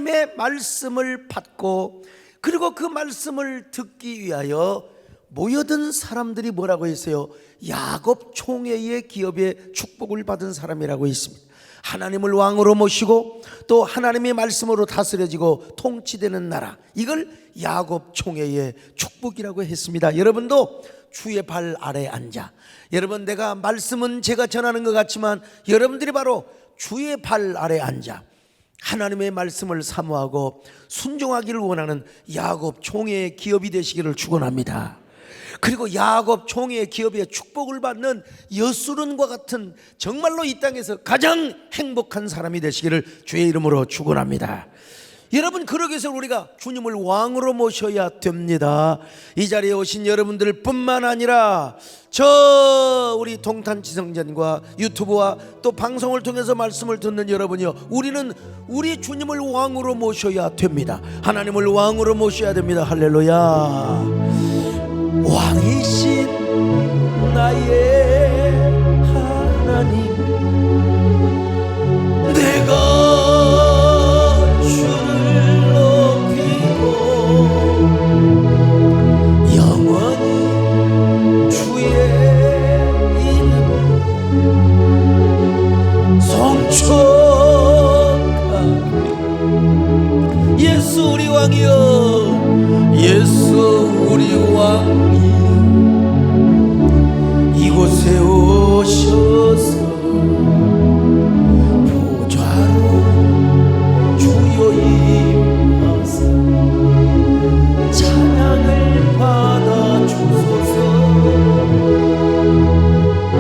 하나님의 말씀을 받고 그리고 그 말씀을 듣기 위하여 모여든 사람들이 뭐라고 했어요? 야곱 총회의 기업에 축복을 받은 사람이라고 했습니다. 하나님을 왕으로 모시고 또 하나님의 말씀으로 다스려지고 통치되는 나라, 이걸 야곱 총회의 축복이라고 했습니다. 여러분도 주의 발 아래 앉아, 여러분 내가 말씀은 제가 전하는 것 같지만 여러분들이 바로 주의 발 아래 앉아 하나님의 말씀을 사모하고 순종하기를 원하는 야곱 총회의 기업이 되시기를 축원합니다. 그리고 야곱 총회의 기업에 축복을 받는 여수론과 같은 정말로 이 땅에서 가장 행복한 사람이 되시기를 주의 이름으로 축원합니다. 여러분, 그러기 위해서 우리가 주님을 왕으로 모셔야 됩니다. 이 자리에 오신 여러분들 뿐만 아니라 저 우리 동탄지성전과 유튜브와 또 방송을 통해서 말씀을 듣는 여러분이요, 우리는 우리 주님을 왕으로 모셔야 됩니다. 하나님을 왕으로 모셔야 됩니다. 할렐루야. 왕이신 나의 하나님, 내가 주를 높이고 영원히 주의 이름을 송축하리. 예수 우리 왕이여, 예수 우리 왕이여, 이곳에 오셔서 보좌로 주여 임하사 찬양을 받아 주소서.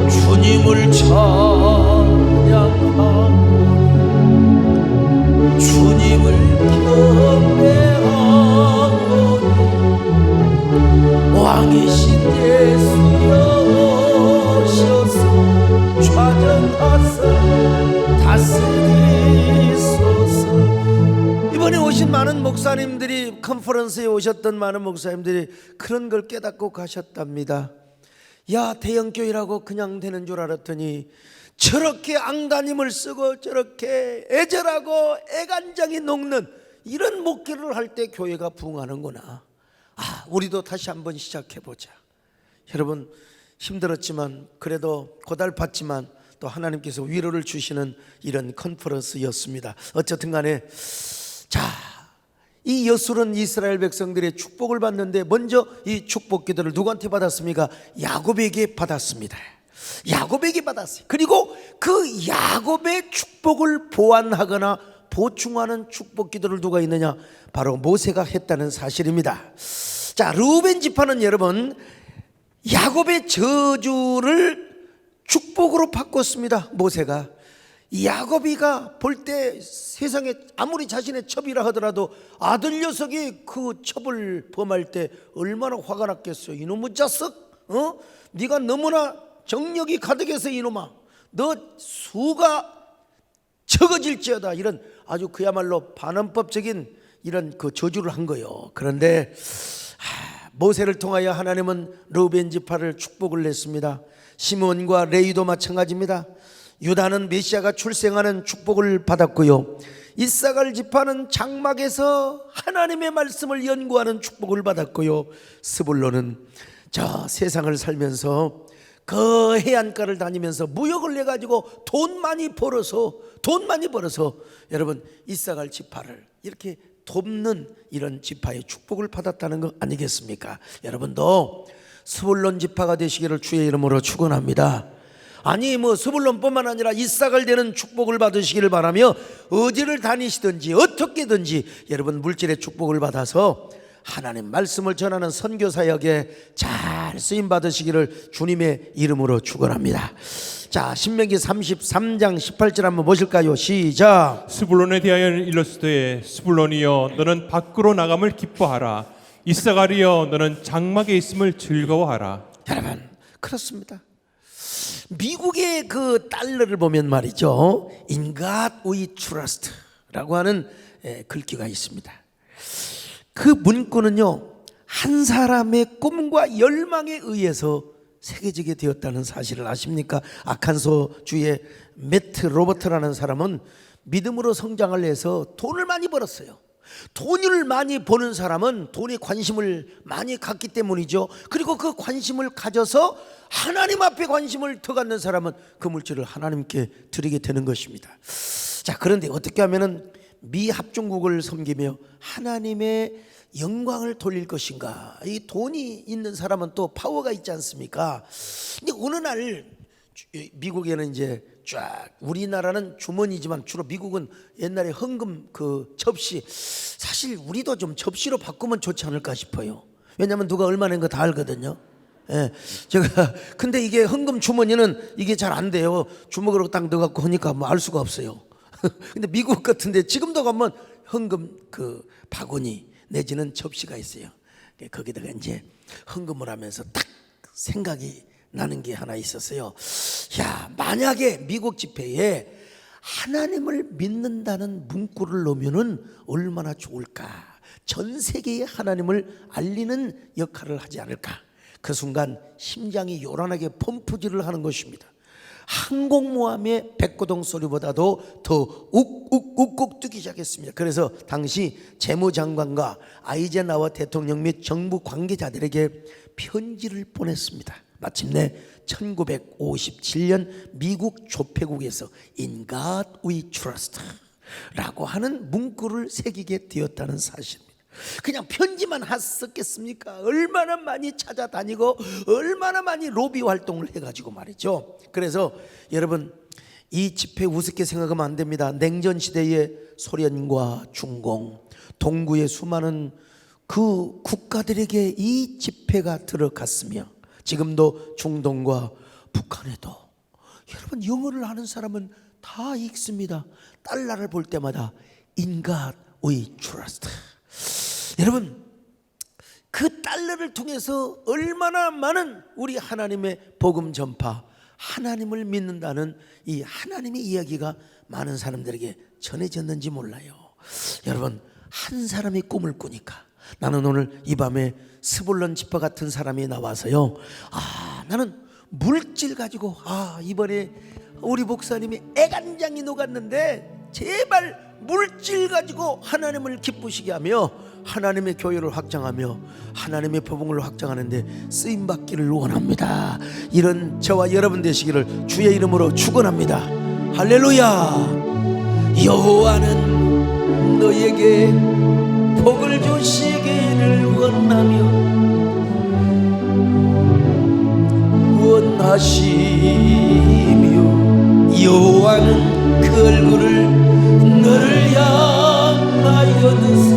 주님을 찬양하오니 주님을 경배하오니 왕이신 예수여 오셔서 좌정하사 다스리소서. 이번에 오신 많은 목사님들이, 컨퍼런스에 오셨던 많은 목사님들이 그런 걸 깨닫고 가셨답니다. 야, 대형교회라고 그냥 되는 줄 알았더니 저렇게 안간힘을 쓰고 저렇게 애절하고 애간장이 녹는 이런 목회를 할 때 교회가 부흥하는구나. 아, 우리도 다시 한번 시작해보자. 여러분, 힘들었지만 그래도 고달팠지만 또 하나님께서 위로를 주시는 이런 컨퍼런스였습니다. 어쨌든 간에 자, 이 여술은 이스라엘 백성들의 축복을 받는데 먼저 이 축복 기도를 누구한테 받았습니까? 야곱에게 받았습니다. 야곱에게 받았어요. 그리고 그 야곱의 축복을 보완하거나 보충하는 축복 기도를 누가 있느냐? 바로 모세가 했다는 사실입니다. 자, 르우벤 지파는 여러분 야곱의 저주를 축복으로 바꿨습니다. 모세가. 야곱이가 볼 때 세상에 아무리 자신의 첩이라 하더라도 아들 녀석이 그 첩을 범할 때 얼마나 화가 났겠어요. 이놈의 자식, 네가 너무나 정력이 가득해서 이놈아, 너 수가 적어질지어다, 이런 아주 그야말로 반헌법적인 이런 그 저주를 한 거예요. 그런데 모세를 통하여 하나님은 르우벤 지파를 축복을 냈습니다. 시몬과 레위도 마찬가지입니다. 유다는 메시아가 출생하는 축복을 받았고요, 이사갈 지파는 장막에서 하나님의 말씀을 연구하는 축복을 받았고요, 스불론은 저 세상을 살면서 그 해안가를 다니면서 무역을 해가지고 돈 많이 벌어서 여러분 이사갈 지파를 이렇게 돕는 이런 지파의 축복을 받았다는 거 아니겠습니까? 여러분도 스불론 지파가 되시기를 주의 이름으로 축원합니다. 아니 뭐 스불론뿐만 아니라 이사갈 되는 축복을 받으시기를 바라며 어디를 다니시든지 어떻게든지 여러분 물질의 축복을 받아서 하나님 말씀을 전하는 선교사역에 잘 쓰임 받으시기를 주님의 이름으로 축원합니다. 자, 신명기 33장 18절 한번 보실까요? 시작. 스불론에 대하여 일렀으되 스불론이여 너는 밖으로 나감을 기뻐하라. 이사갈이여 너는 장막에 있음을 즐거워하라. 여러분, 그렇습니다. 미국의 그 달러를 보면 말이죠, In God we trust라고 하는 글귀가 있습니다. 그 문구는요, 한 사람의 꿈과 열망에 의해서 새겨지게 되었다는 사실을 아십니까? 아칸소 주의 매트 로버트라는 사람은 믿음으로 성장을 해서 돈을 많이 벌었어요. 돈을 많이 버는 사람은 돈에 관심을 많이 갖기 때문이죠. 그리고 그 관심을 가져서 하나님 앞에 관심을 더 갖는 사람은 그 물질을 하나님께 드리게 되는 것입니다. 자, 그런데 어떻게 하면은 미합중국을 섬기며 하나님의 영광을 돌릴 것인가? 이 돈이 있는 사람은 또 파워가 있지 않습니까? 근데 어느 날 미국에는 이제 쫙, 우리나라는 주머니지만 주로 미국은 옛날에 헌금 그 접시, 사실 우리도 좀 접시로 바꾸면 좋지 않을까 싶어요. 왜냐하면 누가 얼마 낸 거 다 알거든요. 예, 제가 근데 이게 헌금 주머니는 이게 잘 안 돼요. 주먹으로 딱 넣어갖고 하니까 뭐 알 수가 없어요. 근데 미국 같은데 지금도 가면 헌금 그 바구니 내지는 접시가 있어요. 거기다가 이제 헌금을 하면서 딱 생각이 나는 게 하나 있었어요. 야, 만약에 미국 집회에 하나님을 믿는다는 문구를 넣으면은 얼마나 좋을까? 전 세계에 하나님을 알리는 역할을 하지 않을까? 그 순간 심장이 요란하게 펌프질을 하는 것입니다. 항공모함의 백고동 소리보다도 더 욱욱욱욱 뛰기 시작했습니다. 그래서 당시 재무장관과 아이젠하워 대통령 및 정부 관계자들에게 편지를 보냈습니다. 마침내 1957년 미국 조폐국에서 In God We Trust 라고 하는 문구를 새기게 되었다는 사실입니다. 그냥 편지만 썼겠습니까? 얼마나 많이 찾아다니고 얼마나 많이 로비 활동을 해가지고 말이죠. 그래서 여러분, 이 집회 우습게 생각하면 안 됩니다. 냉전 시대에 소련과 중공, 동구의 수많은 그 국가들에게 이 집회가 들어갔으며 지금도 중동과 북한에도 여러분, 영어를 하는 사람은 다 읽습니다. 달러를 볼 때마다 In God We Trust. 여러분, 그 달러를 통해서 얼마나 많은 우리 하나님의 복음 전파, 하나님을 믿는다는 이 하나님의 이야기가 많은 사람들에게 전해졌는지 몰라요. 여러분, 한 사람이 꿈을 꾸니까 나는 오늘 이 밤에 스불론 지파 같은 사람이 나와서요, 나는 물질 가지고 이번에 우리 목사님이 애간장이 녹았는데 제발 물질 가지고 하나님을 기쁘시게 하며 하나님의 교회를 확장하며 하나님의 복음을 확장하는데 쓰임받기를 원합니다. 이런 저와 여러분 되시기를 주의 이름으로 축원합니다. 할렐루야. 여호와는 너에게 복을 주시기를 원하시며 여호와는 그 얼굴을 너를 향하여 드사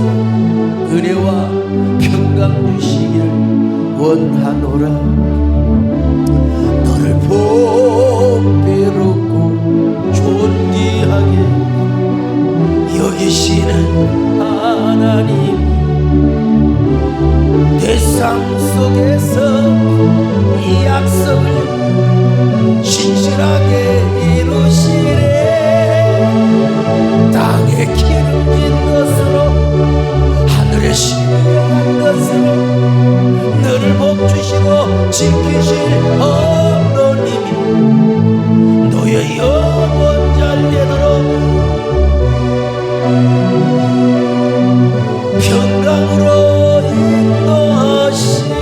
은혜와 평강 주시기를 원하노라. 너를 보배롭고 존귀하게 여기시는 하나님, 내 삶 속에서 이 약속을 신실하게 이루시네. 땅에 기름진 것으로 하늘에 신령한 것으로 너를 복주시고 지키실 하나님이 너의 영원 잘되도록 평강으로 인도하시니.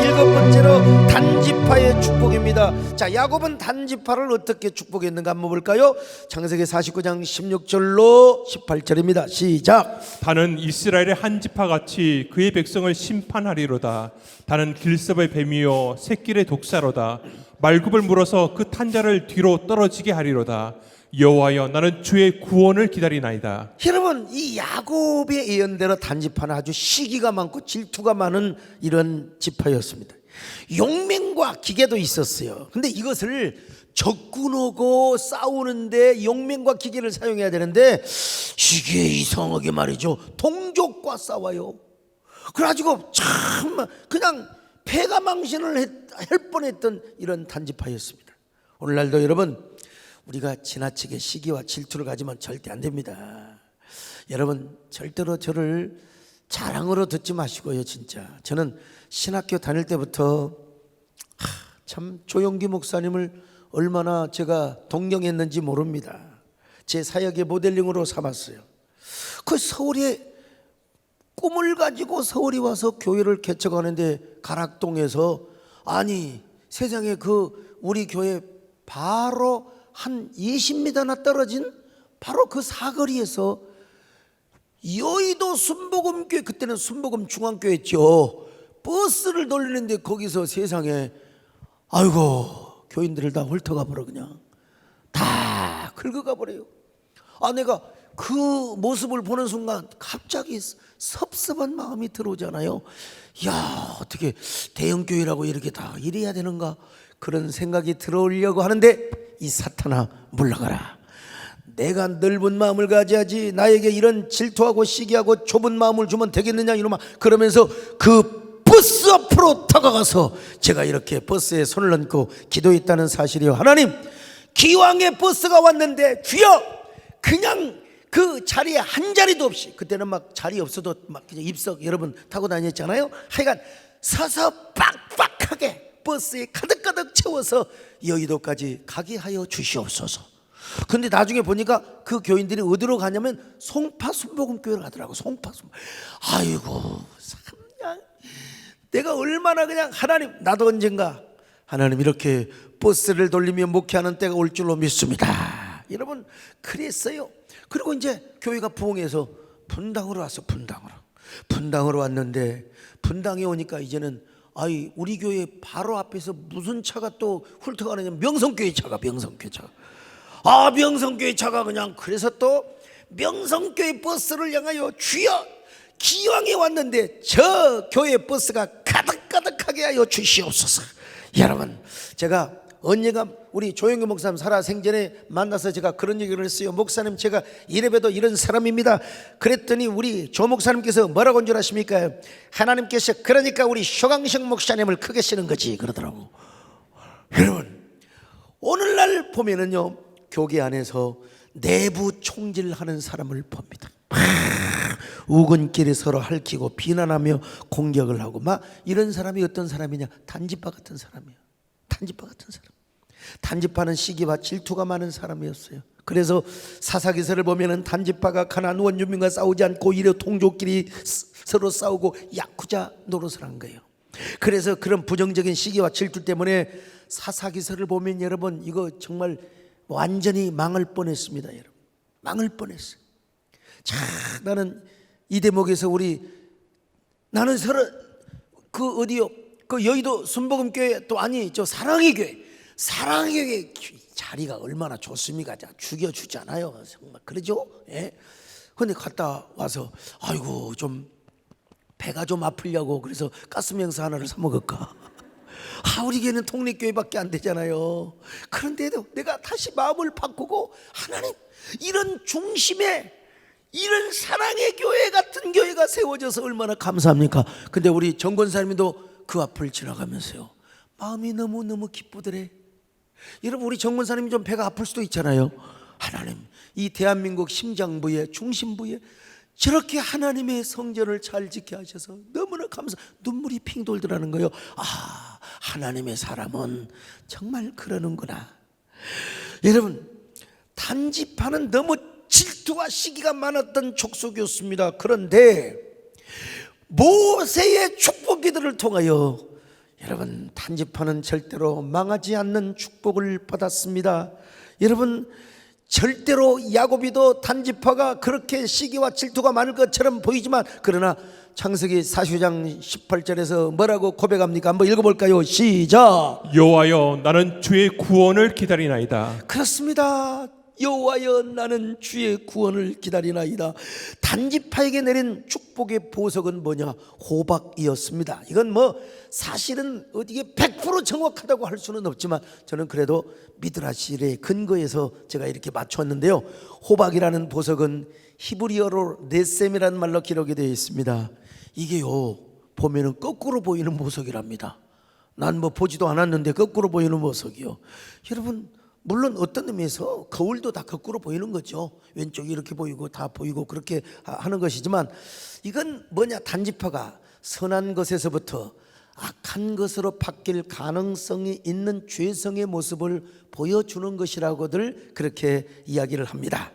일곱 번째로 단지파의 축복입니다. 자, 야곱은 단지파를 어떻게 축복했는가 한번 볼까요? 창세기 49장 16절로 18절입니다. 시작. 다는 이스라엘의 한 지파같이 그의 백성을 심판하리로다. 다는 길섭의 뱀이요 새끼의 독사로다. 말굽을 물어서 그 탄자를 뒤로 떨어지게 하리로다. 여호와여, 나는 주의 구원을 기다리나이다. 여러분, 이 야곱의 예언대로 단지파는 아주 시기가 많고 질투가 많은 이런 지파였습니다. 용맹과 기계도 있었어요. 근데 이것을 적군하고 싸우는데 용맹과 기계를 사용해야 되는데 이게 이상하게 말이죠, 동족과 싸워요. 그래가지고 참 그냥 패가 망신을 할 뻔했던 이런 단지파였습니다. 오늘날도 여러분, 우리가 지나치게 시기와 질투를 가지면 절대 안 됩니다. 여러분, 절대로 저를 자랑으로 듣지 마시고요. 진짜 저는 신학교 다닐 때부터 참 조용기 목사님을 얼마나 제가 동경했는지 모릅니다. 제 사역의 모델링으로 삼았어요. 그 서울에 꿈을 가지고 서울에 와서 교회를 개척하는데 가락동에서 아니 세상에 그 우리 교회 바로 한 20m나 떨어진 바로 그 사거리에서 여의도 순복음교회, 그때는 순복음 중앙교회였죠, 버스를 돌리는데 거기서 세상에 아이고 교인들을 다 훑어가 버려, 그냥 다 긁어가 버려요. 아, 내가 그 모습을 보는 순간 갑자기 섭섭한 마음이 들어오잖아요. 야, 어떻게 대형교회라고 이렇게 다 이래야 되는가, 그런 생각이 들어오려고 하는데 이 사탄아 물러가라. 내가 넓은 마음을 가져야지 나에게 이런 질투하고 시기하고 좁은 마음을 주면 되겠느냐 이놈아. 그러면서 그 버스 앞으로 다가가서 제가 이렇게 버스에 손을 얹고 기도했다는 사실이요. 하나님, 기왕에 버스가 왔는데 주여, 그냥 그 자리에 한 자리도 없이, 그때는 막 자리 없어도 막 그냥 입석 여러분 타고 다녔잖아요. 하여간 서서 빡빡하게 버스에 가득가득 채워서 여의도까지 가게 하여 주시옵소서. 근데 나중에 보니까 그 교인들이 어디로 가냐면 송파 순복음교회로 가더라고. 송파 순. 아이고 참, 그냥 내가 얼마나 그냥 하나님, 나도 언젠가 하나님 이렇게 버스를 돌리며 목회하는 때가 올 줄로 믿습니다. 여러분 그랬어요. 그리고 이제 교회가 부흥해서 분당으로 왔어. 분당으로 왔는데 분당에 오니까 이제는 아이 우리 교회 바로 앞에서 무슨 차가 또 훑어가느냐, 명성교회 차가. 아, 명성교회 차가 그냥. 그래서 또 명성교회 버스를 향하여 주여, 기왕에 왔는데 저 교회 버스가 가득가득하게 하여 주시옵소서. 여러분, 제가 언니가 우리 조영규 목사님 살아생전에 만나서 제가 그런 얘기를 했어요. 목사님, 제가 이래봬도 이런 사람입니다. 그랬더니 우리 조 목사님께서 뭐라고 한 줄 아십니까? 하나님께서 그러니까 우리 쇼강식 목사님을 크게 쓰는 거지 그러더라고. 여러분, 오늘날 보면은요, 교계 안에서 내부 총질하는 사람을 봅니다. 우근끼리 서로 핥히고 비난하며 공격을 하고 막 이런 사람이 어떤 사람이냐? 단지파 같은 사람이야. 단지파는 시기와 질투가 많은 사람이었어요. 그래서 사사기서를 보면은 단지파가 가나안 원주민과 싸우지 않고 오히려 동족끼리 서로 싸우고 야쿠자 노릇을 한 거예요. 그래서 그런 부정적인 시기와 질투 때문에 사사기서를 보면 여러분 이거 정말 완전히 망할 뻔했습니다. 여러분, 망할 뻔했어요. 자, 나는 이 대목에서 나는 서로 그 어디요? 그 여의도 순복음교회 또 아니 저 사랑의 교회 자리가 얼마나 좋습니까? 죽여주잖아요. 정말 그러죠? 예. 근데 갔다 와서 아이고 좀 배가 좀 아프려고 그래서 가스명사 하나를 사 먹을까? 우리 교회는 통립교회밖에 안 되잖아요. 그런데도 내가 다시 마음을 바꾸고 하나님, 이런 중심에 이런 사랑의 교회 같은 교회가 세워져서 얼마나 감사합니까? 근데 우리 정권사님도 그 앞을 지나가면서요, 마음이 너무너무 기쁘더래. 여러분, 우리 정권사님이 좀 배가 아플 수도 있잖아요. 하나님, 이 대한민국 심장부에 중심부에 저렇게 하나님의 성전을 잘 지켜 하셔서 너무나 눈물이 핑 돌더라는 거예요. 아, 하나님의 사람은 정말 그러는구나. 여러분, 단지파는 너무 질투와 시기가 많았던 족속이었습니다. 그런데 모세의 축복기들을 통하여 여러분, 단지파는 절대로 망하지 않는 축복을 받았습니다. 여러분, 절대로 야곱이도 단지파가 그렇게 시기와 질투가 많을 것처럼 보이지만, 그러나 창세기 40장 18절에서 뭐라고 고백합니까? 한번 읽어볼까요? 시작. 여호와여, 나는 주의 구원을 기다리나이다. 그렇습니다. 여호와여, 나는 주의 구원을 기다리나이다. 단지파에게 내린 축복의 보석은 뭐냐? 호박이었습니다. 이건 뭐 사실은 어디에 100% 정확하다고 할 수는 없지만 저는 그래도 미드라실의 근거에서 제가 이렇게 맞췄는데요. 호박이라는 보석은 히브리어로 네셈이라는 말로 기록이 되어 있습니다. 이게요, 보면은 거꾸로 보이는 보석이랍니다. 난 뭐 보지도 않았는데 거꾸로 보이는 보석이요. 여러분, 물론 어떤 의미에서 거울도 다 거꾸로 보이는 거죠. 왼쪽이 이렇게 보이고 다 보이고 그렇게 하는 것이지만, 이건 뭐냐? 단지파가 선한 것에서부터 악한 것으로 바뀔 가능성이 있는 죄성의 모습을 보여주는 것이라고들 그렇게 이야기를 합니다.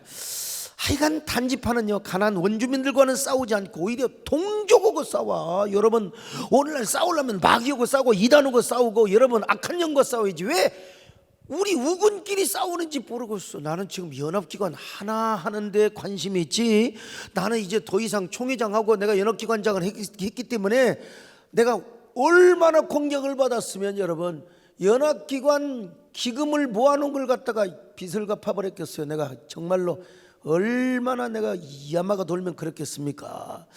하여간 단지파는요, 가나안 원주민들과는 싸우지 않고 오히려 동족하고 싸워. 여러분, 오늘날 싸우려면 마귀하고 싸우고 이단하고 싸우고, 여러분 악한 영과 싸워야지. 왜 우리 우군끼리 싸우는지 모르겠어. 나는 지금 연합기관 하나 하는데 관심이 있지. 나는 이제 더 이상 총회장하고 내가 연합기관장을 했기 때문에 내가 얼마나 공격을 받았으면 여러분, 연합기관 기금을 모아놓은 걸 갖다가 빚을 갚아버렸겠어요. 내가 정말로 얼마나 내가 야마가 돌면 그렇겠습니까?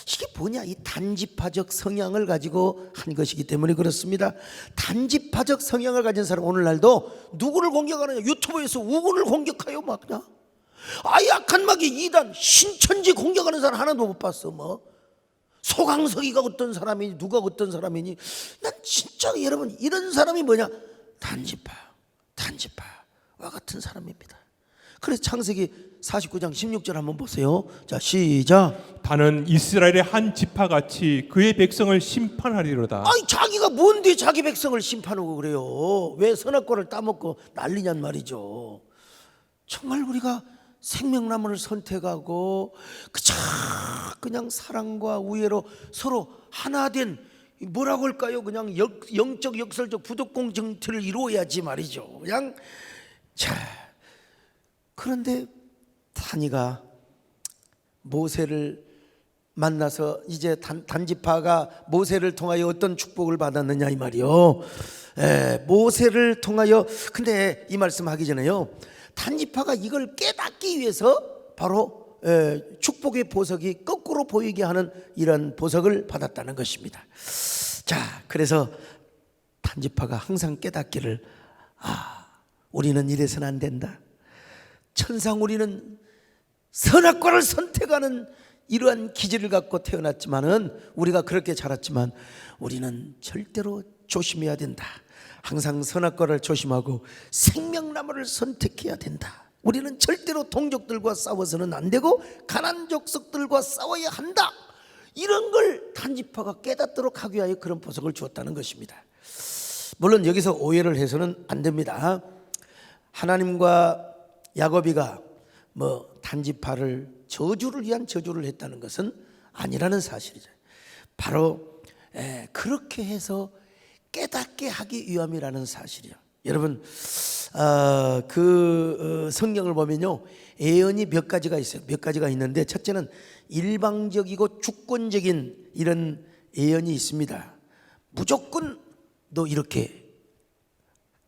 이게 뭐냐, 이 단지파적 성향을 가지고 한 것이기 때문에 그렇습니다. 단지파적 성향을 가진 사람, 오늘날도 누구를 공격하느냐, 유튜브에서 우군을 공격해요. 막 그냥 약한 마귀 이단 신천지 공격하는 사람 하나도 못 봤어. 뭐 소강석이가 어떤 사람이니, 누가 어떤 사람이니. 난 진짜 여러분, 이런 사람이 뭐냐, 단지파와 같은 사람입니다. 그래서 창세기 49장 16절 한번 보세요. 자, 시작. 다는 이스라엘의 한 지파같이 그의 백성을 심판하리로다. 자기가 뭔데 자기 백성을 심판하고 그래요? 왜 선악과를 따먹고 난리냔 말이죠. 정말 우리가 생명나무를 선택하고 그냥 사랑과 우애로 서로 하나된, 뭐라고 할까요? 그냥 영적 역설적 부덕공정체를 이루어야지 말이죠. 그냥 그런데 단이가 모세를 만나서 이제 단지파가 모세를 통하여 어떤 축복을 받았느냐 이 말이요. 모세를 통하여, 근데 이 말씀하기 전에요, 단지파가 이걸 깨닫기 위해서 바로 축복의 보석이 거꾸로 보이게 하는 이런 보석을 받았다는 것입니다. 자, 그래서 단지파가 항상 깨닫기를, 우리는 이래서는 안 된다. 천상 우리는 선악과를 선택하는 이러한 기질을 갖고 태어났지만은, 우리가 그렇게 자랐지만 우리는 절대로 조심해야 된다. 항상 선악과를 조심하고 생명나무를 선택해야 된다. 우리는 절대로 동족들과 싸워서는 안 되고 가난 족속들과 싸워야 한다. 이런 걸 단지파가 깨닫도록 하기 위하여 그런 보석을 주었다는 것입니다. 물론 여기서 오해를 해서는 안 됩니다. 하나님과 야곱이가 단지파를 저주를 위한 저주를 했다는 것은 아니라는 사실이죠. 바로 그렇게 해서 깨닫게 하기 위함이라는 사실이요. 여러분, 성경을 보면요, 예언이 몇 가지가 있어요. 몇 가지가 있는데, 첫째는 일방적이고 주권적인 이런 예언이 있습니다. 무조건 너 이렇게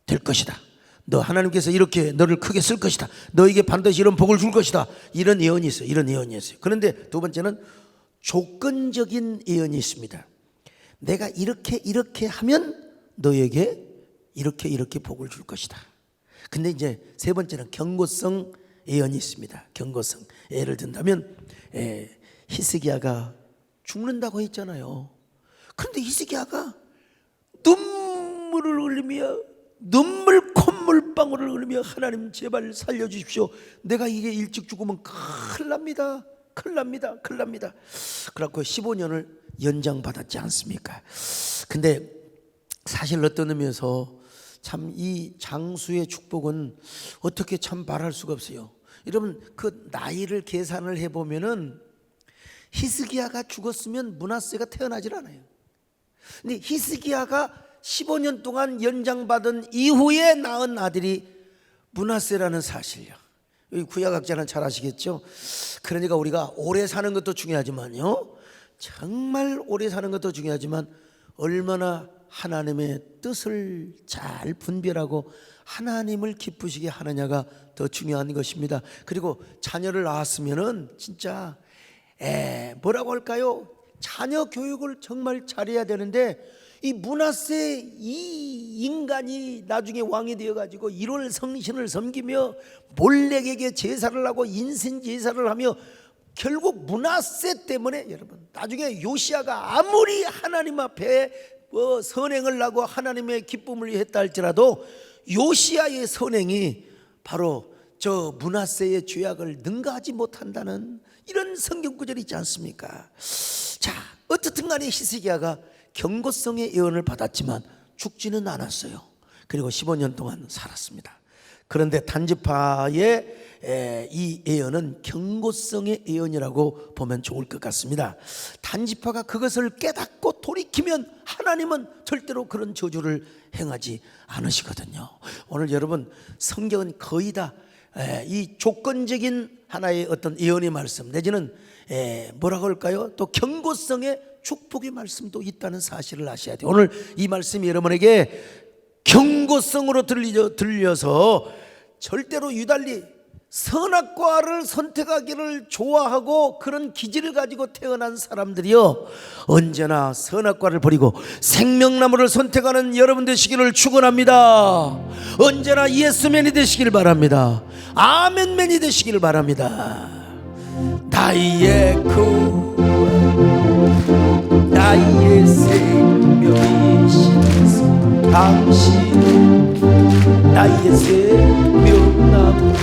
될 것이다. 너 하나님께서 이렇게 너를 크게 쓸 것이다. 너에게 반드시 이런 복을 줄 것이다. 이런 예언이 있어요. 이런 예언이 있어요. 그런데 두 번째는 조건적인 예언이 있습니다. 내가 이렇게 하면 너에게 이렇게 복을 줄 것이다. 근데 이제 세 번째는 경고성 예언이 있습니다. 경고성. 예를 든다면 히스기야가 죽는다고 했잖아요. 그런데 히스기야가 눈물을 흘리며 눈물 콧물방울을 흘리며 하나님 제발 살려주십시오. 내가 이게 일찍 죽으면 큰일 납니다. 그래갖고 15년을 연장받았지 않습니까? 근데 사실 어떤 의미에서 참 이 장수의 축복은 어떻게 참 말할 수가 없어요. 여러분, 그 나이를 계산을 해보면은 히스기야가 죽었으면 므낫세가 태어나질 않아요. 근데 히스기야가 15년 동안 연장받은 이후에 낳은 아들이 므낫세라는 사실이요. 여기 구약학자는 잘 아시겠죠? 그러니까 우리가 오래 사는 것도 중요하지만요, 정말 오래 사는 것도 중요하지만 얼마나 하나님의 뜻을 잘 분별하고 하나님을 기쁘시게 하느냐가 더 중요한 것입니다. 그리고 자녀를 낳았으면은 진짜 뭐라고 할까요? 자녀 교육을 정말 잘해야 되는데, 이 므낫세 이 인간이 나중에 왕이 되어가지고 1월 성신을 섬기며 몰렉에게 제사를 하고 인신 제사를 하며 결국 므낫세 때문에, 여러분, 나중에 요시야가 아무리 하나님 앞에 선행을 하고 하나님의 기쁨을 했다 할지라도 요시야의 선행이 바로 저 므낫세의 죄악을 능가하지 못한다는 이런 성경 구절이 있지 않습니까? 자, 어떻든 간에 히스기야가 경고성의 예언을 받았지만 죽지는 않았어요. 그리고 15년 동안 살았습니다. 그런데 단지파의 이 예언은 경고성의 예언이라고 보면 좋을 것 같습니다. 단지파가 그것을 깨닫고 돌이키면 하나님은 절대로 그런 저주를 행하지 않으시거든요. 오늘 여러분, 성경은 거의 다 이 조건적인 하나의 어떤 예언의 말씀 내지는 뭐라고 할까요? 또 경고성의 축복의 말씀도 있다는 사실을 아셔야 돼요. 오늘 이 말씀이 여러분에게 경고성으로 들려서 절대로 유달리 선악과를 선택하기를 좋아하고 그런 기질을 가지고 태어난 사람들이요, 언제나 선악과를 버리고 생명나무를 선택하는 여러분 되시기를 축원합니다. 언제나 예스맨이 되시길 바랍니다. 아멘맨이 되시길 바랍니다. 나의 구원, 나의 생명이신 당신, 나의 생명나무,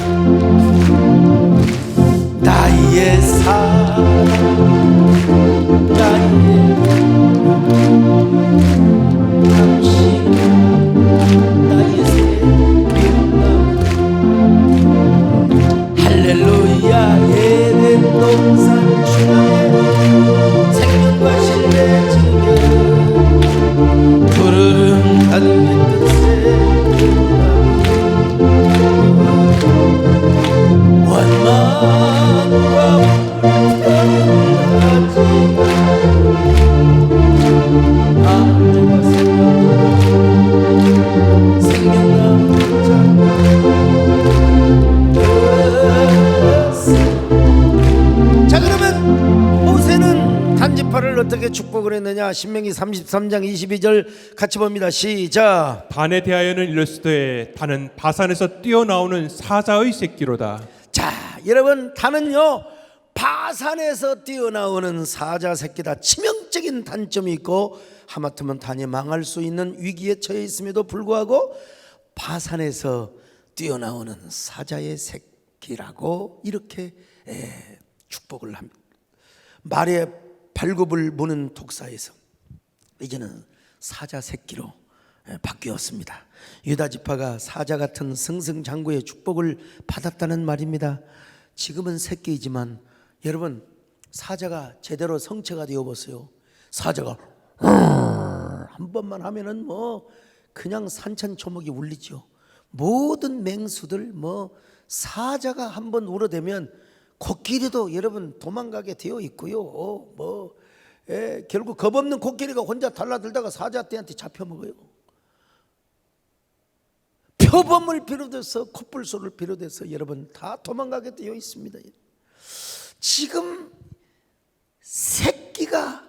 나의 사랑, 나의 당신, 나의 생명나무. 할렐루야. 에덴 동산 중앙에 생명과 신뢰 지며 푸르른 하늘의 어떻게 축복을 했느냐? 신명기 33장 22절 같이 봅니다. 시작. 단에 대하여는 이르시되 단은 바산에서 뛰어나오는 사자의 새끼로다. 자, 여러분, 단은요 바산에서 뛰어나오는 사자 새끼다. 치명적인 단점이 있고 하마터면 단이 망할 수 있는 위기에 처해 있음에도 불구하고 바산에서 뛰어나오는 사자의 새끼라고 이렇게 축복을 합니다. 말에 발굽을 무는 독사에서 이제는 사자 새끼로 바뀌었습니다. 유다 지파가 사자 같은 승승장구의 축복을 받았다는 말입니다. 지금은 새끼이지만 여러분, 사자가 제대로 성체가 되어보세요. 사자가 한 번만 하면은 뭐 그냥 산천초목이 울리죠. 모든 맹수들 사자가 한 번 울어대면 코끼리도 여러분 도망가게 되어 있고요. 결국 겁없는 코끼리가 혼자 달라들다가 사자떼한테 잡혀먹어요. 표범을 비롯해서 콧불소를 비롯해서 여러분 다 도망가게 되어 있습니다. 지금 새끼가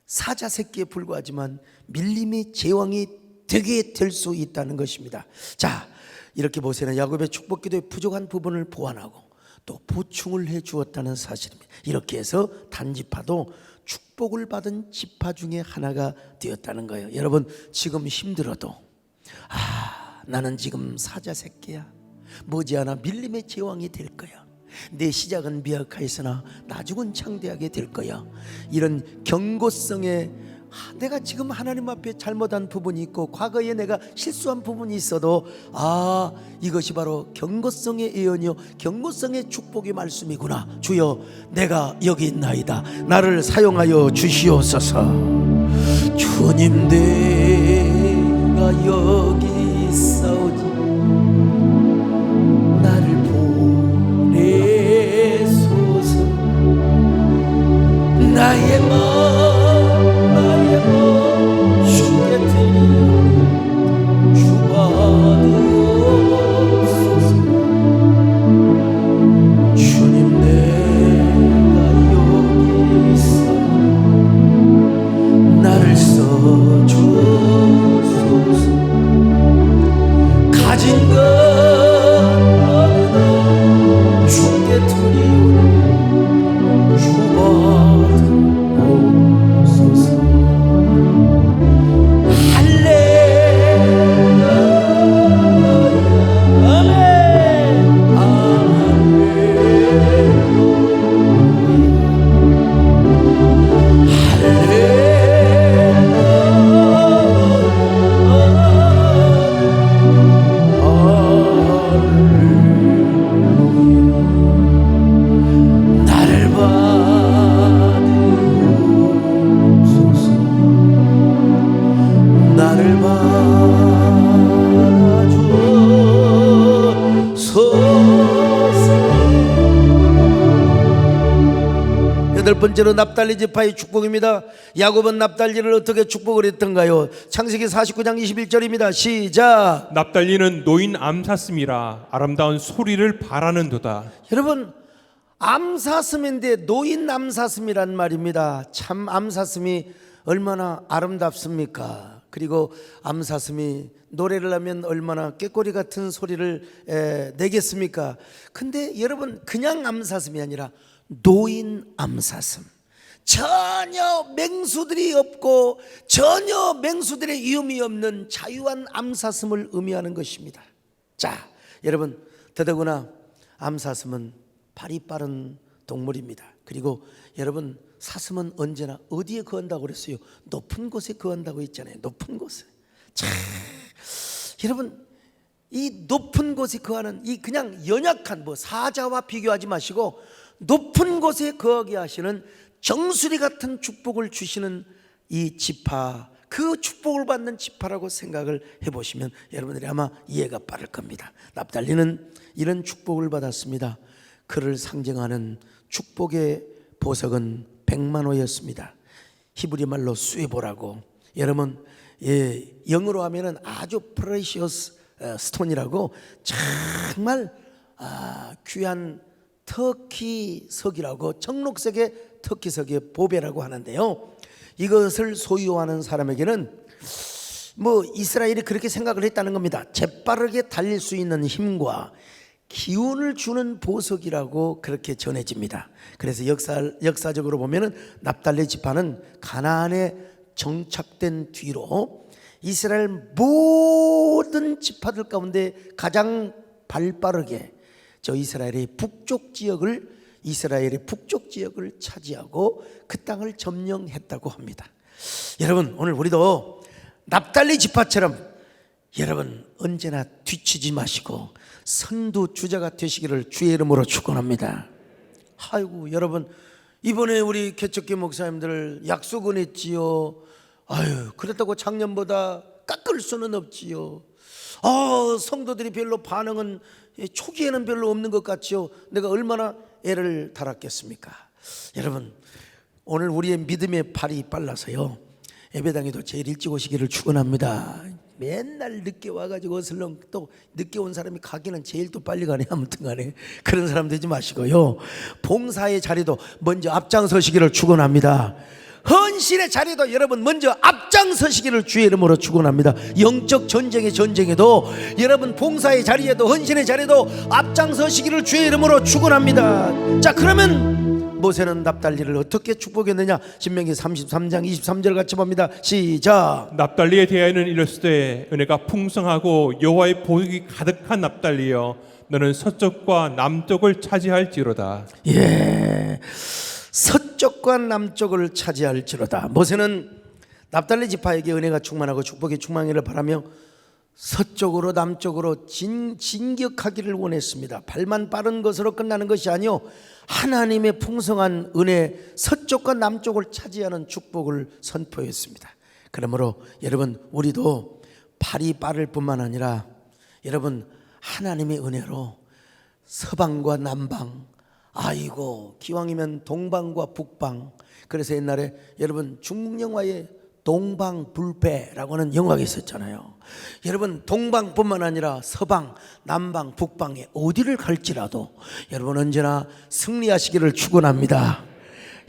사자 새끼에 불과하지만 밀림의 제왕이 되게 될 수 있다는 것입니다. 자, 이렇게 보세요. 야곱의 축복기도의 부족한 부분을 보완하고 또 보충을 해 주었다는 사실입니다. 이렇게 해서 단지파도 축복을 받은 지파 중에 하나가 되었다는 거예요. 여러분, 지금 힘들어도 나는 지금 사자 새끼야, 머지않아 밀림의 제왕이 될 거야, 내 시작은 미약하였으나 나중은 창대하게 될 거야, 이런 경고성의 내가 지금 하나님 앞에 잘못한 부분이 있고 과거에 내가 실수한 부분이 있어도 이것이 바로 경고성의 예언이요 경고성의 축복의 말씀이구나. 주여, 내가 여기 있나이다. 나를 사용하여 주시옵소서. 주님, 내가 여기 있사오니 나를 보내소서. 나의 마음 주께 드리오 주받으옵소서. 주님, 내가 여기 있어 나를 써주소서. 가진 것 주께 드리오 주받으옵소서. 8번째로 납달리 지파의 축복입니다. 야곱은 납달리를 어떻게 축복을 했던가요? 창세기 49장 21절입니다. 시작. 납달리는 노인 암사슴이라 아름다운 소리를 바라는도다. 여러분, 암사슴인데 노인 암사슴이란 말입니다. 참 암사슴이 얼마나 아름답습니까? 그리고 암사슴이 노래를 하면 얼마나 꾀꼬리 같은 소리를 내겠습니까? 근데 여러분, 그냥 암사슴이 아니라 노인 암사슴, 전혀 맹수들이 없고 전혀 맹수들의 위험이 없는 자유한 암사슴을 의미하는 것입니다. 자, 여러분, 더더구나 암사슴은 발이 빠른 동물입니다. 그리고 여러분, 사슴은 언제나 어디에 거한다고 그랬어요? 높은 곳에 거한다고 했잖아요. 높은 곳에. 자, 여러분, 이 높은 곳에 거하는 이 그냥 연약한 사자와 비교하지 마시고 높은 곳에 거하게 하시는 정수리 같은 축복을 주시는 이 지파, 그 축복을 받는 지파라고 생각을 해보시면 여러분들이 아마 이해가 빠를 겁니다. 납달리는 이런 축복을 받았습니다. 그를 상징하는 축복의 보석은 백만호였습니다. 히브리 말로 수에보라고, 여러분, 영어로 하면은 아주 precious stone이라고 정말 귀한 터키석이라고, 청록색의 터키석의 보배라고 하는데요, 이것을 소유하는 사람에게는 이스라엘이 그렇게 생각을 했다는 겁니다. 재빠르게 달릴 수 있는 힘과 기운을 주는 보석이라고 그렇게 전해집니다. 그래서 역사적으로 보면은 납달리 지파는 가나안에 정착된 뒤로 이스라엘 모든 지파들 가운데 가장 발빠르게 이스라엘의 북쪽 지역을 차지하고 그 땅을 점령했다고 합니다. 여러분, 오늘 우리도 납달리 지파처럼 여러분 언제나 뒤치지 마시고 선두주자가 되시기를 주의 이름으로 축원합니다. 아이고, 여러분, 이번에 우리 개척교 목사님들 약속은 했지요. 아유, 그렇다고 작년보다 깎을 수는 없지요. 성도들이 별로 반응은 초기에는 별로 없는 것 같지요. 내가 얼마나 애를 달았겠습니까? 여러분, 오늘 우리의 믿음의 발이 빨라서요, 예배당에도 제일 일찍 오시기를 축원합니다. 맨날 늦게 와가지고 어슬렁, 또 늦게 온 사람이 가기는 제일 또 빨리 가네. 아무튼 간에 그런 사람 되지 마시고요, 봉사의 자리도 먼저 앞장서시기를 축원합니다. 헌신의 자리도 여러분 먼저 앞장서시기를 주의 이름으로 축원합니다. 영적 전쟁의 전쟁에도 여러분 봉사의 자리에도 헌신의 자리에도 앞장서시기를 주의 이름으로 축원합니다. 자, 그러면 모세는 납달리를 어떻게 축복했느냐? 신명기 33장 23절 같이 봅니다. 시작. 납달리에 대하여는 이르시되 은혜가 풍성하고 여호와의 복이 가득한 납달리여, 너는 서쪽과 남쪽을 차지할지로다. 예, 서쪽과 남쪽을 차지할지로다. 모세는 납달리 지파에게 은혜가 충만하고 축복이 충만하기를 바라며 서쪽으로 남쪽으로 진격하기를 원했습니다. 발만 빠른 것으로 끝나는 것이 아니요, 하나님의 풍성한 은혜, 서쪽과 남쪽을 차지하는 축복을 선포했습니다. 그러므로 여러분, 우리도 발이 빠를 뿐만 아니라 여러분 하나님의 은혜로 서방과 남방, 아이고 기왕이면 동방과 북방, 그래서 옛날에 여러분 중국 영화에 동방불패라고 하는 영화가 있었잖아요. 여러분, 동방뿐만 아니라 서방, 남방, 북방에 어디를 갈지라도 여러분 언제나 승리하시기를 축원합니다.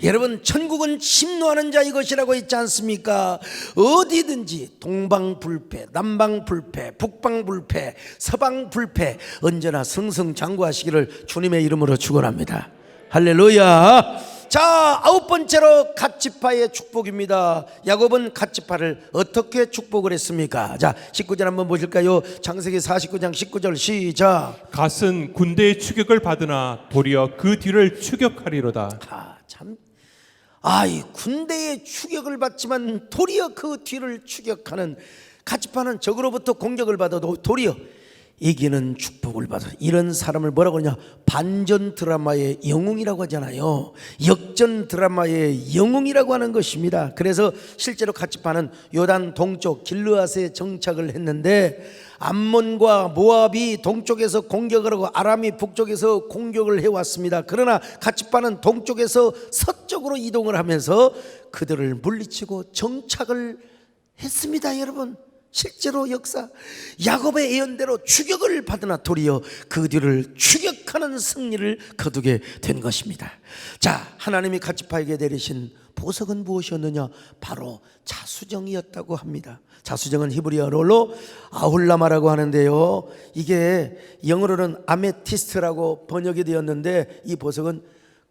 여러분, 천국은 심노하는 자의 것이라고 있지 않습니까? 어디든지 동방불패, 남방불패, 북방불패, 서방불패 언제나 승승장구하시기를 주님의 이름으로 축원합니다. 할렐루야. 자, 9번째로 갓지파의 축복입니다. 야곱은 갓지파를 어떻게 축복을 했습니까? 자, 19절 한번 보실까요? 창세기 49장 19절 시작. 갓은 군대의 추격을 받으나 도리어 그 뒤를 추격하리로다. 이 군대의 추격을 받지만 도리어 그 뒤를 추격하는 갓지파는 적으로부터 공격을 받아도 도리어 이기는 축복을 받아. 이런 사람을 뭐라고 하냐? 반전 드라마의 영웅이라고 하잖아요. 역전 드라마의 영웅이라고 하는 것입니다. 그래서 실제로 갓지파는 요단 동쪽 길르앗에 정착을 했는데 암몬과 모압이 동쪽에서 공격을 하고 아람이 북쪽에서 공격을 해왔습니다. 그러나 갓지파는 동쪽에서 서쪽으로 이동을 하면서 그들을 물리치고 정착을 했습니다. 여러분, 실제로 역사 야곱의 예언대로 추격을 받으나 도리어 그 뒤를 추격하는 승리를 거두게 된 것입니다. 자, 하나님이 갓지파에게 내리신 보석은 무엇이었느냐? 바로 자수정이었다고 합니다. 자수정은 히브리어로 아훌라마라고 하는데요, 이게 영어로는 아메티스트라고 번역이 되었는데 이 보석은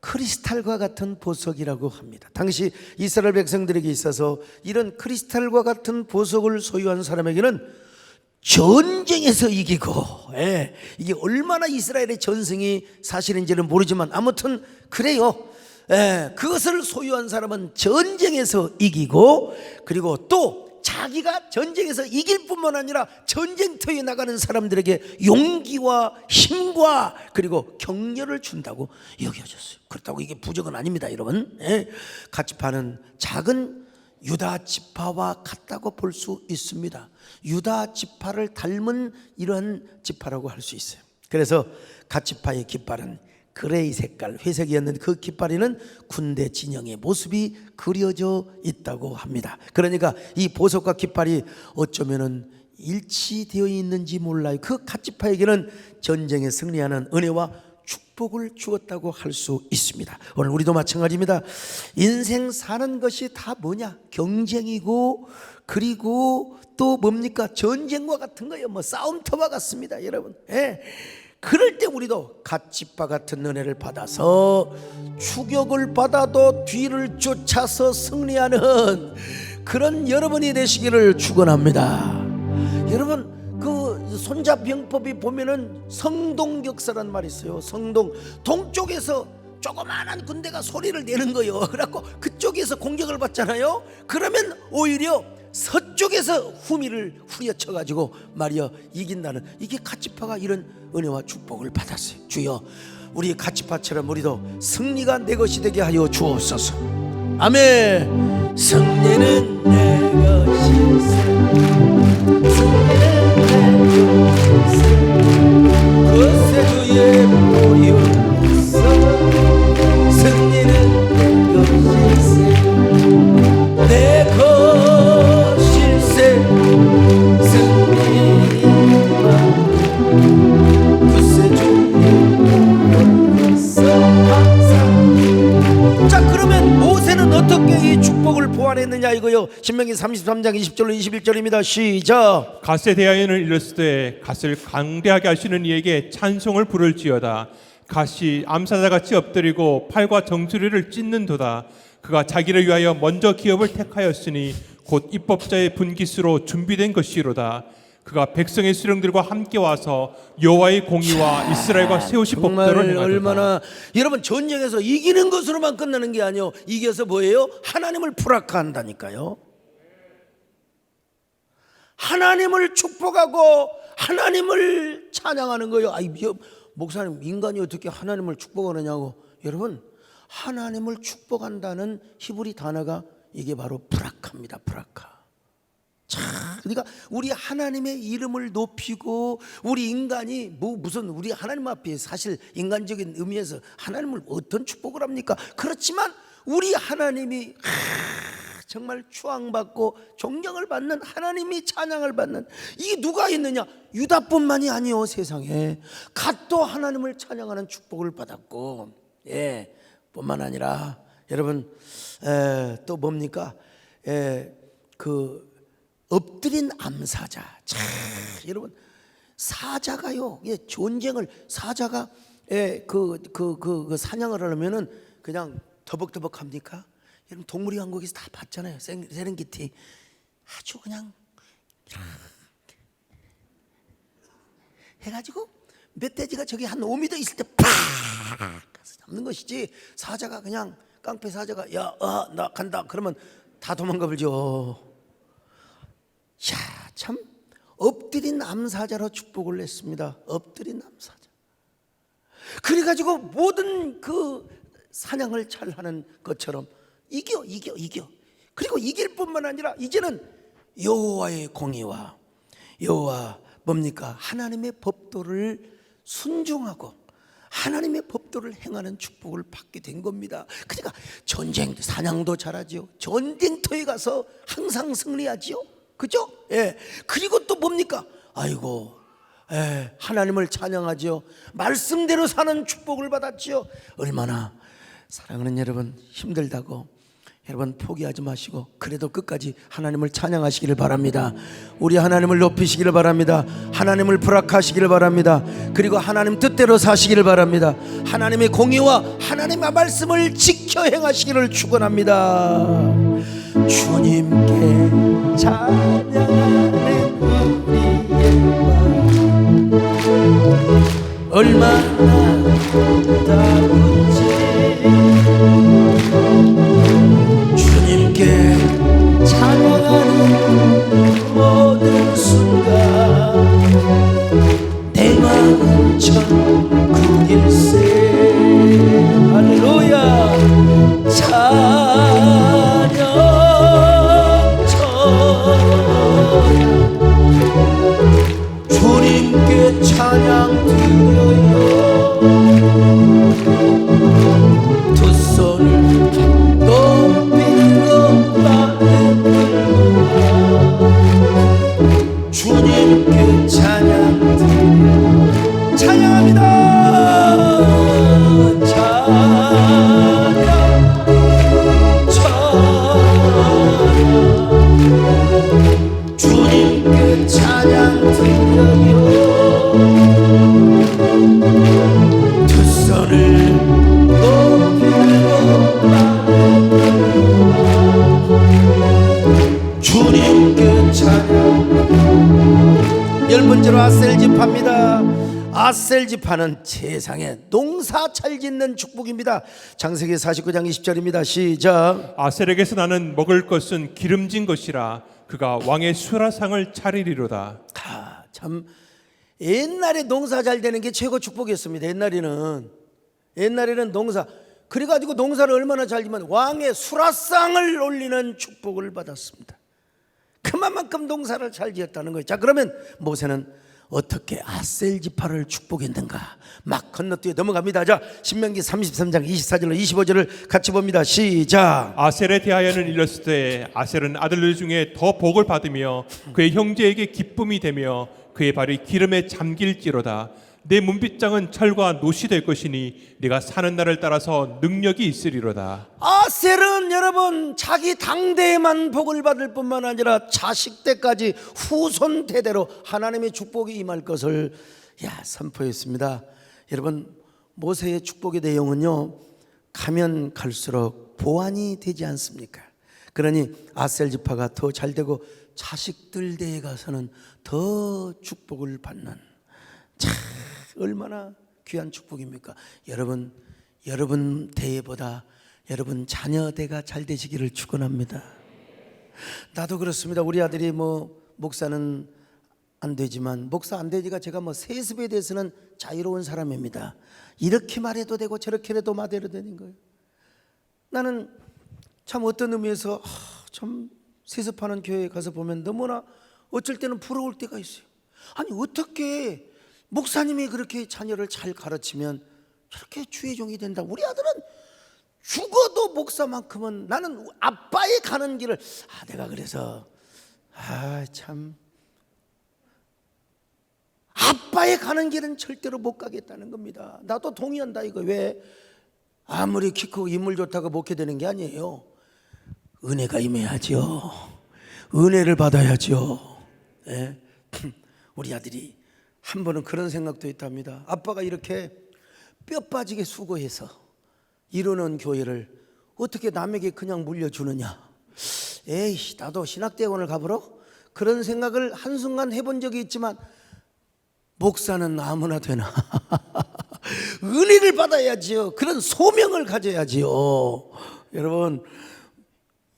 크리스탈과 같은 보석이라고 합니다. 당시 이스라엘 백성들에게 있어서 이런 크리스탈과 같은 보석을 소유한 사람에게는 전쟁에서 이기고, 이게 얼마나 이스라엘의 전승이 사실인지는 모르지만 아무튼 그래요. 그것을 소유한 사람은 전쟁에서 이기고, 그리고 또 자기가 전쟁에서 이길 뿐만 아니라 전쟁터에 나가는 사람들에게 용기와 힘과 그리고 격려를 준다고 여겨졌어요. 그렇다고 이게 부적은 아닙니다, 여러분. 갓지파는 작은 유다 지파와 같다고 볼 수 있습니다. 유다 지파를 닮은 이러한 지파라고 할 수 있어요. 그래서 갓지파의 깃발은 그레이 색깔, 회색이었는데 그 깃발에는 군대 진영의 모습이 그려져 있다고 합니다. 그러니까 이 보석과 깃발이 어쩌면은 일치되어 있는지 몰라요. 그 갓지파에게는 전쟁에 승리하는 은혜와 축복을 주었다고 할 수 있습니다. 오늘 우리도 마찬가지입니다. 인생 사는 것이 다 뭐냐? 경쟁이고, 그리고 또 뭡니까? 전쟁과 같은 거예요. 뭐 싸움터와 같습니다, 여러분. 그럴 때 우리도 갓지파 같은 은혜를 받아서 추격을 받아도 뒤를 쫓아서 승리하는 그런 여러분이 되시기를 축원합니다. 여러분, 그 손자병법이 보면은 성동격사란 말이 있어요. 성동, 동쪽에서 조그마한 군대가 소리를 내는 거예요. 그래갖고 그쪽에서 공격을 받잖아요. 그러면 오히려 서쪽에서 후미를 후려쳐가지고 말이여 이긴다는, 이게 갓지파가 이런 은혜와 축복을 받았어요. 주여, 우리 갓지파처럼 우리도 승리가 내 것이 되게 하여 주옵소서. 아멘. 승리는 내 것이세, 승리는 내 것이세, 그새 주의 보혈로써 승리는 내 것이세, 내 것일세, 승리가 그새 주의 보혈로써 항상. 자, 그러면 모세는 어떻게 이 축복을 보완했느냐 이거요. 신명기 33장 20절로 21절입니다. 시작. 갓에 대하여는 이르시되 갓을 강대하게 하시는 이에게 찬송을 부를지어다. 갓이 암사자같이 엎드리고 팔과 정수리를 찢는도다. 그가 자기를 위하여 먼저 기업을 택하였으니 곧 입법자의 분깃으로 준비된 것이로다. 그가 백성의 수령들과 함께 와서 여호와의 공의와 이스라엘과 세우신 법도를 행하도다. 얼마나, 여러분, 전쟁에서 이기는 것으로만 끝나는 게 아니요, 이겨서 뭐예요? 하나님을 불악한다니까요. 하나님을 축복하고 하나님을 찬양하는 거예요. 아이, 목사님, 인간이 어떻게 하나님을 축복하느냐고. 여러분, 하나님을 축복한다는 히브리 단어가 이게 바로 브라카입니다. 브라카. 자, 그러니까 우리 하나님의 이름을 높이고, 우리 인간이 무슨 우리 하나님 앞에 사실 인간적인 의미에서 하나님을 어떤 축복을 합니까? 그렇지만 우리 하나님이 정말 추앙받고 존경을 받는, 하나님이 찬양을 받는, 이게 누가 있느냐? 유다뿐만이 아니요, 세상에 갓도 하나님을 찬양하는 축복을 받았고, 뿐만 아니라 여러분, 또 뭡니까? 그 엎드린 암사자. 참, 여러분, 사자가요, 전쟁을, 사자가 그 사냥을 하려면은 그냥 더벅더벅 합니까? 여러분, 동물이 왕국에서 다 봤잖아요. 세렝게티. 아주 그냥 이렇게 해가지고 멧돼지가 저기 한 5m 있을 때 팍 가서 잡는 것이지, 사자가 그냥 깡패 사자가 나 간다 그러면 다 도망가 버리죠. 야, 참, 엎드린 암사자로 축복을 했습니다. 엎드린 암사자. 그래가지고 모든 그 사냥을 잘 하는 것처럼 이겨. 그리고 이길 뿐만 아니라 이제는 여호와의 공의와 여호와 뭡니까? 하나님의 법도를 순종하고 하나님의 법도를 행하는 축복을 받게 된 겁니다. 그러니까 전쟁, 사냥도 잘하지요. 전쟁터에 가서 항상 승리하지요. 그죠? 예. 그리고 또 뭡니까? 아이고, 예, 하나님을 찬양하지요. 말씀대로 사는 축복을 받았지요. 얼마나 사랑하는 여러분, 힘들다고 여러분 포기하지 마시고 그래도 끝까지 하나님을 찬양하시기를 바랍니다. 우리 하나님을 높이시기를 바랍니다. 하나님을 부락하시기를 바랍니다. 그리고 하나님 뜻대로 사시기를 바랍니다. 하나님의 공의와 하나님의 말씀을 지켜 행하시기를 축원합니다. 주님께 찬양하는 우리의 마음 얼마나 아름다운지 주님께 찬양하는 모든 순간 내 마음 천국일세. 할렐루야. 찬양 주님께 찬양 드려요. 두 손을 높이고 받는 주님께 찬양 드려요. 찬양합니다. 찬양 주님께 찬양 드려요. 두 손을 높이고 주님께 찬양. 열 번째로 아셀지파입니다. 아셀지파는 세상에 농사 잘 짓는 축복입니다. 창세기 49장 20절입니다. 시작. 아셀에게서 나는 먹을 것은 기름진 것이라 그가 왕의 수라상을 차리리로다. 참 옛날에 농사 잘 되는 게 최고 축복이었습니다. 옛날에는 농사, 그래가지고 농사를 얼마나 잘 지면 왕의 수라상을 올리는 축복을 받았습니다. 그만큼 농사를 잘 지었다는 거예요. 자, 그러면 모세는 어떻게 아셀지파를 축복했는가? 막 건너뛰어 넘어갑니다. 자, 신명기 33장 24절로 25절을 같이 봅니다. 시작. 아셀에 대하여는 이르시되 아셀은 아들들 중에 더 복을 받으며 그의 형제에게 기쁨이 되며 그의 발이 기름에 잠길지로다. 내 문빗장은 철과 노시 될 것이니 네가 사는 날을 따라서 능력이 있으리로다. 아셀은 여러분 자기 당대에만 복을 받을 뿐만 아니라 자식 때까지 후손 대대로 하나님의 축복이 임할 것을 선포했습니다. 여러분 모세의 축복의 내용은요 가면 갈수록 보완이 되지 않습니까? 그러니 아셀 지파가 더 잘되고 자식들 대에 가서는 더 축복을 받는, 참 얼마나 귀한 축복입니까? 여러분 대보다 여러분 자녀 대가 잘 되시기를 축원합니다. 나도 그렇습니다. 우리 아들이 목사는 안 되지만 목사 안 되니까 제가 세습에 대해서는 자유로운 사람입니다. 이렇게 말해도 되고 저렇게 해도 말해도 되는 거예요. 나는 참 어떤 의미에서 참 세습하는 교회에 가서 보면 너무나 어쩔 때는 부러울 때가 있어요. 아니 어떻게 목사님이 그렇게 자녀를 잘 가르치면 저렇게 주의 종이 된다. 우리 아들은 죽어도 목사만큼은, 나는 아빠의 가는 길을 내가 그래서 참 아빠의 가는 길은 절대로 못 가겠다는 겁니다. 나도 동의한다 이거. 왜? 아무리 키 크고 인물 좋다고 목회되는 게 아니에요. 은혜가 임해야죠. 은혜를 받아야죠. 네. 우리 아들이 한 번은 그런 생각도 했답니다. 아빠가 이렇게 뼈 빠지게 수고해서 이루는 교회를 어떻게 남에게 그냥 물려주느냐. 에이, 나도 신학대학원을 가보러? 그런 생각을 한순간 해본 적이 있지만 목사는 아무나 되나. 은혜를 받아야지요. 그런 소명을 가져야지요. 여러분,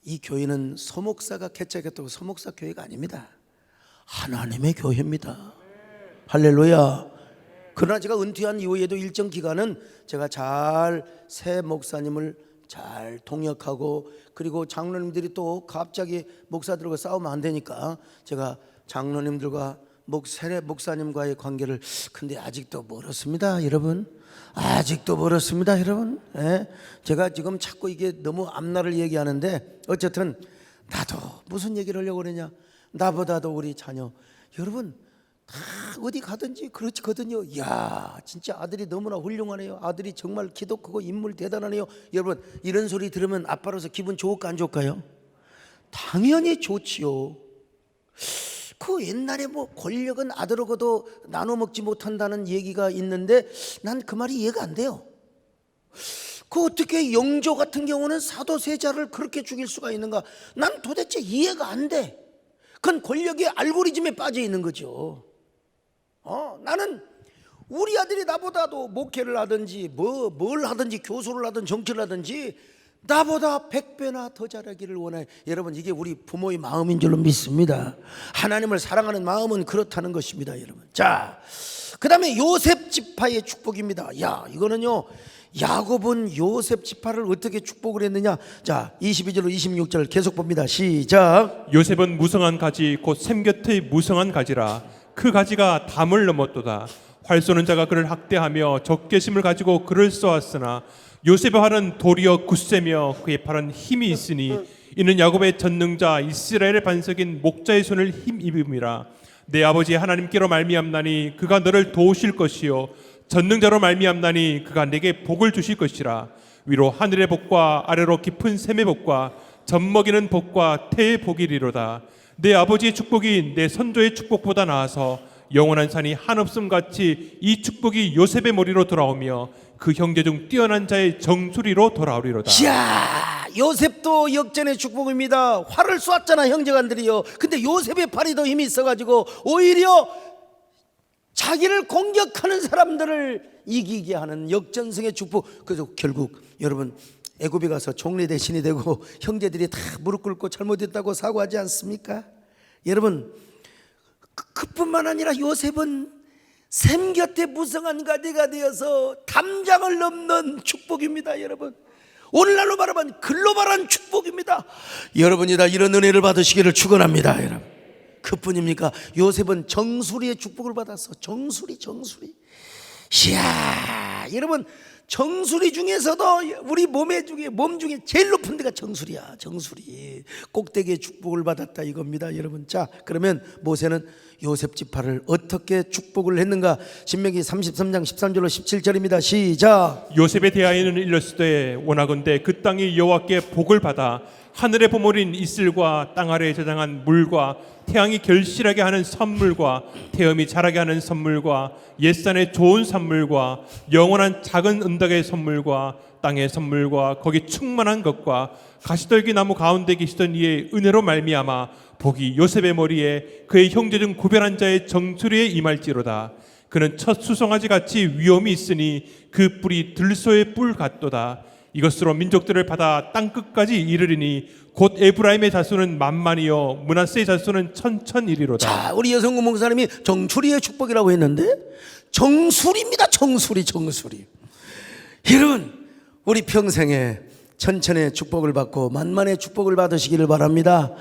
이 교회는 서목사가 개척했다고 서목사 교회가 아닙니다. 하나님의 교회입니다. 할렐루야. 그러나 제가 은퇴한 이후에도 일정 기간은 제가 잘 새 목사님을 잘 통역하고, 그리고 장로님들이 또 갑자기 목사들과 싸우면 안 되니까 제가 장로님들과 목사님과의 관계를 근데 아직도 멀었습니다, 여러분. 아직도 멀었습니다, 여러분. 예? 제가 지금 자꾸 이게 너무 앞날을 얘기하는데 어쨌든 나도 무슨 얘기를 하려고 그러냐. 나보다도 우리 자녀 여러분 다 어디 가든지 그렇거든요. 야 진짜 아들이 너무나 훌륭하네요. 아들이 정말 키도 크고 인물 대단하네요. 여러분 이런 소리 들으면 아빠로서 기분 좋을까 안 좋을까요? 당연히 좋지요. 그 옛날에 뭐 권력은 아들하고도 나눠 먹지 못한다는 얘기가 있는데 난 그 말이 이해가 안 돼요. 그 어떻게 영조 같은 경우는 사도세자를 그렇게 죽일 수가 있는가? 난 도대체 이해가 안 돼. 그건 권력의 알고리즘에 빠져 있는 거죠. 나는 우리 아들이 나보다도 목회를 하든지 뭘 하든지 교수를 하든 정치를 하든지 나보다 100배나 더 잘하기를 원해요. 여러분 이게 우리 부모의 마음인 줄로 믿습니다. 하나님을 사랑하는 마음은 그렇다는 것입니다, 여러분. 자, 그 다음에 요셉 지파의 축복입니다. 야, 이거는요 야곱은 요셉 지파를 어떻게 축복을 했느냐. 자, 22절로 26절 계속 봅니다. 시작. 요셉은 무성한 가지 곧 샘 곁의 무성한 가지라. 그 가지가 담을 넘었도다. 활 쏘는 자가 그를 학대하며 적개심을 가지고 그를 쏘았으나 요셉의 활은 도리어 굳세며 그의 팔은 힘이 있으니 이는 야곱의 전능자 이스라엘의 반석인 목자의 손을 힘입음이라. 내 아버지 하나님께로 말미암나니 그가 너를 도우실 것이요 전능자로 말미암나니 그가 내게 복을 주실 것이라. 위로 하늘의 복과 아래로 깊은 샘의 복과 젖먹이는 복과 태의 복이리로다. 내 아버지의 축복이 내 선조의 축복보다 나아서 영원한 산이 한없음 같이 이 축복이 요셉의 머리로 돌아오며 그 형제 중 뛰어난 자의 정수리로 돌아오리로다. 자, 요셉도 역전의 축복입니다. 활을 쏘았잖아 형제간들이요. 근데 요셉의 팔이 더 힘이 있어가지고 오히려 자기를 공격하는 사람들을 이기게 하는 역전승의 축복. 그래서 결국 여러분 애굽에 가서 종래 대신이 되고 형제들이 다 무릎 꿇고 잘못했다고 사과하지 않습니까? 여러분 그뿐만 아니라 요셉은 샘 곁에 무성한 가지가 되어서 담장을 넘는 축복입니다, 여러분. 오늘날로 말하면 글로벌한 축복입니다. 여러분이 다 이런 은혜를 받으시기를 축원합니다, 여러분. 그뿐입니까? 요셉은 정수리의 축복을 받았어. 정수리. 이야, 여러분 정수리 중에서도 우리 몸 중에 제일 높은 데가 정수리야. 정수리 꼭대기의 축복을 받았다 이겁니다, 여러분. 자, 그러면 모세는 요셉 지파를 어떻게 축복을 했는가? 신명기 33장 13절로 17절입니다. 시작. 요셉에 대하여는 일렀으되 원하건대 그 땅이 여호와께 복을 받아 하늘에 버무린 이슬과 땅 아래에 저장한 물과 태양이 결실하게 하는 선물과 태음이 자라게 하는 선물과 옛산의 좋은 선물과 영원한 작은 은덕의 선물과 땅의 선물과 거기 충만한 것과 가시떨기 나무 가운데 계시던 이의 은혜로 말미암아 복이 요셉의 머리에 그의 형제 중 구별한 자의 정수리에 임할지로다. 그는 첫 수송아지 같이 위엄이 있으니 그 뿔이 들소의 뿔 같도다. 이것으로 민족들을 받아 땅 끝까지 이르리니 곧 에브라임의 자손은 만만이요 므낫세의 자손은 천천이리로다. 자, 우리 여성구 목사님이 정수리의 축복이라고 했는데 정수리입니다. 정수리. 여러분 우리 평생에 천천의 축복을 받고 만만의 축복을 받으시기를 바랍니다.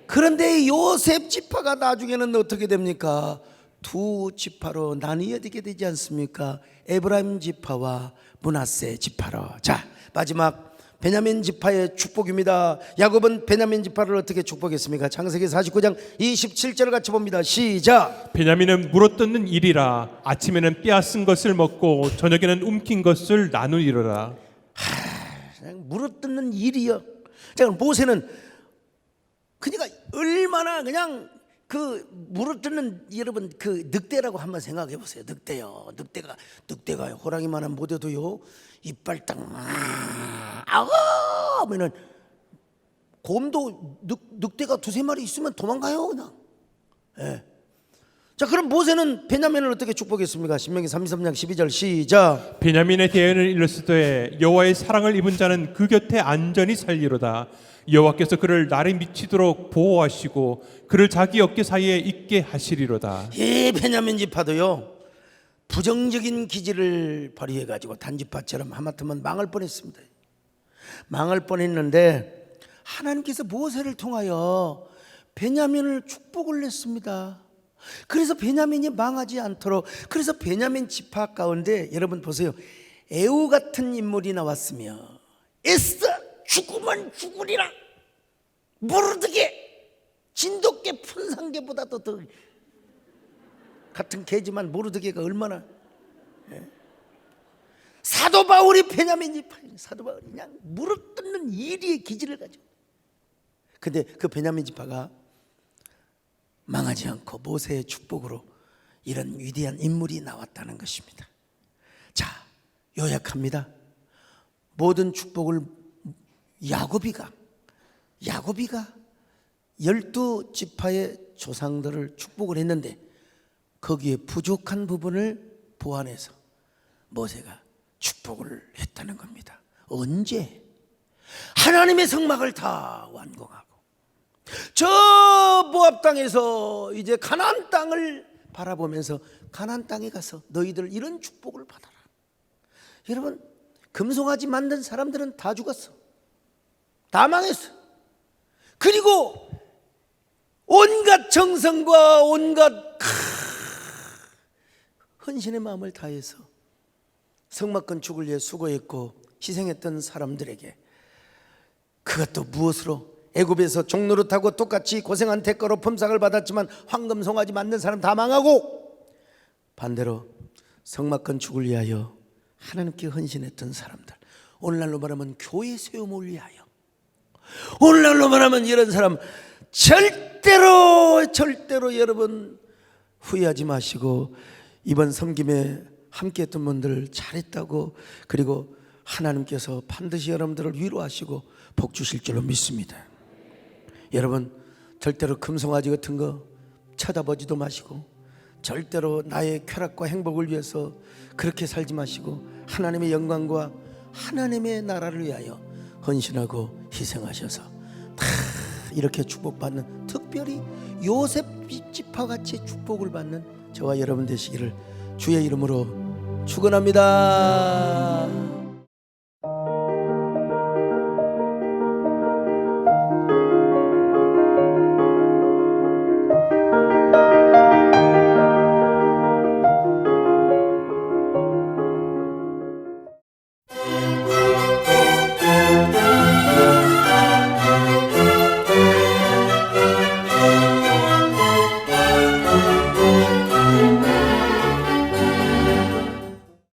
그런데 요셉 지파가 나중에는 어떻게 됩니까? 두 지파로 나뉘어지게 되지 않습니까? 에브라임 지파와 므낫세 지파로. 자, 마지막 베냐민 지파의 축복입니다. 야곱은 베냐민 지파를 어떻게 축복했습니까? 창세기 49장 27절을 같이 봅니다. 시작. 베냐민은 물어뜯는 일이라. 아침에는 빼앗은 것을 먹고 저녁에는 움킨 것을 나누리로라. 그냥 물어뜯는 일이요. 자, 모세는 그러니까 얼마나 그냥 그 물어뜯는, 여러분 그 늑대라고 한번 생각해 보세요. 늑대요. 늑대가 호랑이만한 못해도요 이빨 딱 아우 하면은 곰도 늑대가 두세 마리 있으면 도망가요 그냥. 예. 자, 그럼 모세는 베냐민을 어떻게 축복했습니까? 신명기 33장 12절 시작. 베냐민의 대언을 일렀으되 여호와의 사랑을 입은 자는 그 곁에 안전히 살리로다. 여호와께서 그를 날이 미치도록 보호하시고 그를 자기 어깨 사이에 있게 하시리로다. 이 베냐민 지파도요 부정적인 기질을 발휘해 가지고 단지파처럼 하마터면 망할 뻔했습니다. 망할 뻔했는데 하나님께서 모세를 통하여 베냐민을 축복을 냈습니다. 그래서 베냐민이 망하지 않도록, 그래서 베냐민 지파 가운데 여러분 보세요, 에우 같은 인물이 나왔으며 에스더 죽으면 죽으리라, 모르드게 진돗개 푼상개보다도 더 같은 개지만 모르드게가 얼마나, 사도 바울이 베냐민 지파, 사도 바울이 그냥 물어뜯는 이리의 기질을 가지고, 근데 그 베냐민 지파가 망하지 않고 모세의 축복으로 이런 위대한 인물이 나왔다는 것입니다. 자, 요약합니다. 모든 축복을 야곱이가 12지파의 조상들을 축복을 했는데 거기에 부족한 부분을 보완해서 모세가 축복을 했다는 겁니다. 언제? 하나님의 성막을 다 완공하고 저 모압 땅에서 이제 가나안 땅을 바라보면서 가나안 땅에 가서 너희들 이런 축복을 받아라. 여러분, 금송아지 만든 사람들은 다 죽었어. 다 망했어. 그리고 온갖 정성과 온갖 헌신의 마음을 다해서 성막 건축을 위해 수고했고 희생했던 사람들에게 그것도 무엇으로? 애굽에서 종노릇하고 똑같이 고생한 대가로 품삯을 받았지만 황금 송아지 만든 사람 다 망하고, 반대로 성막 건축을 위하여 하나님께 헌신했던 사람들, 오늘날로 말하면 교회 세움을 위하여, 오늘날로 말하면 이런 사람 절대로 여러분 후회하지 마시고 이번 섬김에 함께했던 분들 잘했다고, 그리고 하나님께서 반드시 여러분들을 위로하시고 복 주실 줄로 믿습니다. 여러분, 절대로 금송아지 같은 거 쳐다보지도 마시고 절대로 나의 쾌락과 행복을 위해서 그렇게 살지 마시고 하나님의 영광과 하나님의 나라를 위하여 헌신하고 희생하셔서 다 이렇게 축복받는, 특별히 요셉 지파같이 축복을 받는 저와 여러분 되시기를 주의 이름으로 축원합니다.